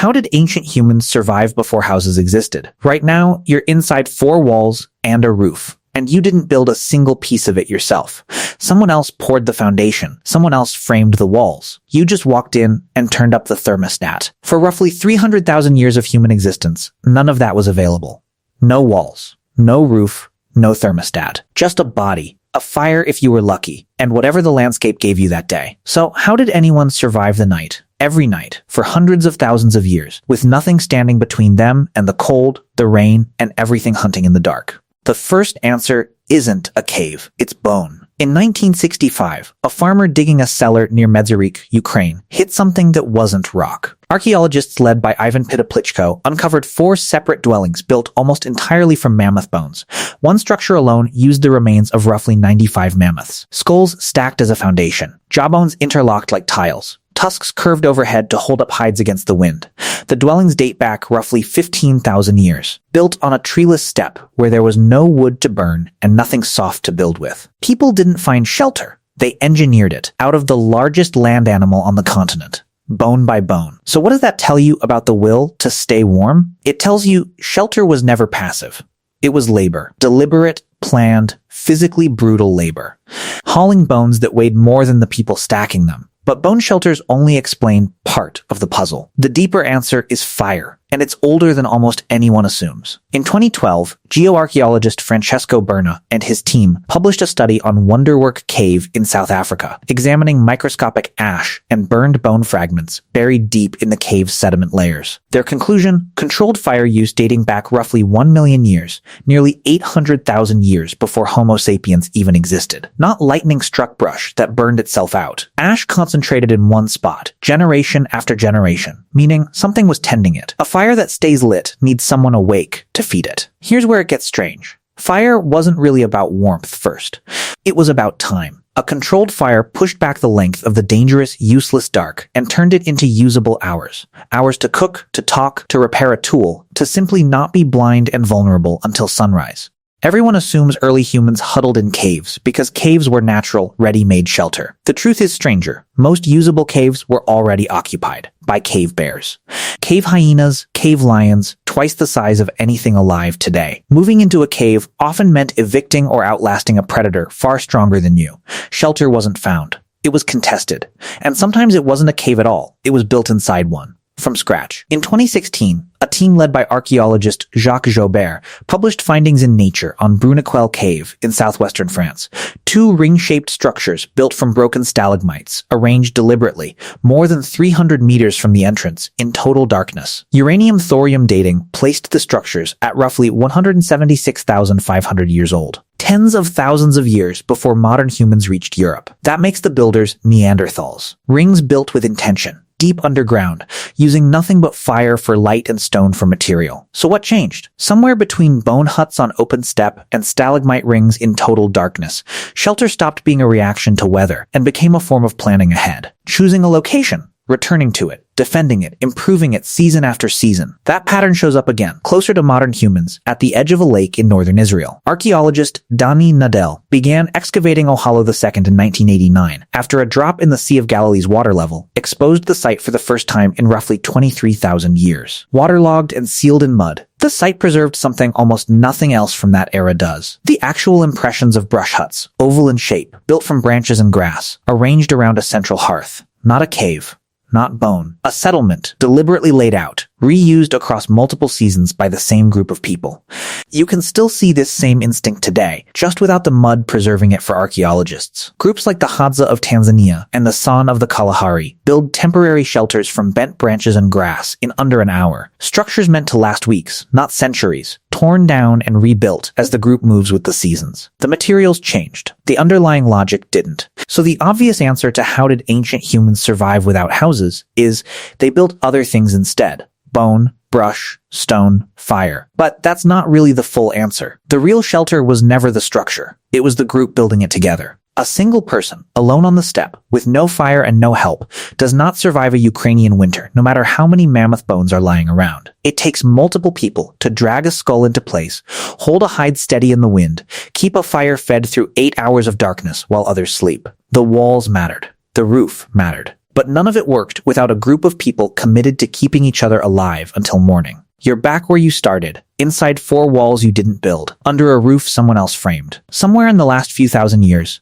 How did ancient humans survive before houses existed? Right now, you're inside 4 walls and a roof. And you didn't build a single piece of it yourself. Someone else poured the foundation. Someone else framed the walls. You just walked in and turned up the thermostat. For roughly 300,000 years of human existence, none of that was available. No walls, no roof, no thermostat. Just a body, a fire if you were lucky, and whatever the landscape gave you that day. So how did anyone survive the night? Every night, for hundreds of thousands of years, with nothing standing between them and the cold, the rain, and everything hunting in the dark? The first answer isn't a cave, it's bone. In 1965, a farmer digging a cellar near Medzerik, Ukraine, hit something that wasn't rock. Archaeologists led by Ivan Pitaplichko uncovered 4 separate dwellings built almost entirely from mammoth bones. One structure alone used the remains of roughly 95 mammoths. Skulls stacked as a foundation, jawbones interlocked like tiles, tusks curved overhead to hold up hides against the wind. The dwellings date back roughly 15,000 years, built on a treeless steppe where there was no wood to burn and nothing soft to build with. People didn't find shelter. They engineered it out of the largest land animal on the continent, bone by bone. So what does that tell you about the will to stay warm? It tells you shelter was never passive. It was labor, deliberate, planned, physically brutal labor, hauling bones that weighed more than the people stacking them. But bone shelters only explain part of the puzzle. The deeper answer is fire, and it's older than almost anyone assumes. In 2012, geoarchaeologist Francesco Berna and his team published a study on Wonderwork Cave in South Africa, examining microscopic ash and burned bone fragments buried deep in the cave's sediment layers. Their conclusion? Controlled fire use dating back roughly 1 million years, nearly 800,000 years before Homo sapiens even existed. Not lightning-struck brush that burned itself out. Ash concentrated in one spot, generation after generation, meaning something was tending it. A fire that stays lit needs someone awake to feed it. Here's where it gets strange. Fire wasn't really about warmth first. It was about time. A controlled fire pushed back the length of the dangerous, useless dark and turned it into usable hours. Hours to cook, to talk, to repair a tool, to simply not be blind and vulnerable until sunrise. Everyone assumes early humans huddled in caves because caves were natural, ready-made shelter. The truth is stranger. Most usable caves were already occupied by cave bears. Cave hyenas, cave lions, twice the size of anything alive today. Moving into a cave often meant evicting or outlasting a predator far stronger than you. Shelter wasn't found. It was contested. And sometimes it wasn't a cave at all. It was built inside one. From scratch. In 2016, a team led by archaeologist Jacques Joubert published findings in Nature on Bruniquel Cave in southwestern France. 2 ring-shaped structures built from broken stalagmites, arranged deliberately, more than 300 meters from the entrance, in total darkness. Uranium-thorium dating placed the structures at roughly 176,500 years old. Tens of thousands of years before modern humans reached Europe. That makes the builders Neanderthals. Rings built with intention. Deep underground, using nothing but fire for light and stone for material. So what changed? Somewhere between bone huts on open steppe and stalagmite rings in total darkness, shelter stopped being a reaction to weather and became a form of planning ahead. Choosing a location, returning to it, defending it, improving it season after season. That pattern shows up again, closer to modern humans, at the edge of a lake in northern Israel. Archaeologist Dani Nadel began excavating Ohala II in 1989, after a drop in the Sea of Galilee's water level exposed the site for the first time in roughly 23,000 years. Waterlogged and sealed in mud, the site preserved something almost nothing else from that era does. The actual impressions of brush huts, oval in shape, built from branches and grass, arranged around a central hearth. Not a cave. Not bone. A settlement, deliberately laid out, reused across multiple seasons by the same group of people. You can still see this same instinct today, just without the mud preserving it for archaeologists. Groups like the Hadza of Tanzania and the San of the Kalahari build temporary shelters from bent branches and grass in under an hour. Structures meant to last weeks, not centuries, torn down and rebuilt as the group moves with the seasons. The materials changed. The underlying logic didn't. So the obvious answer to how did ancient humans survive without houses is they built other things instead. Bone, brush, stone, fire. But that's not really the full answer. The real shelter was never the structure. It was the group building it together. A single person, alone on the steppe, with no fire and no help, does not survive a Ukrainian winter, no matter how many mammoth bones are lying around. It takes multiple people to drag a skull into place, hold a hide steady in the wind, keep a fire fed through 8 hours of darkness while others sleep. The walls mattered. The roof mattered. But none of it worked without a group of people committed to keeping each other alive until morning. You're back where you started, inside four walls you didn't build, under a roof someone else framed. Somewhere in the last few thousand years,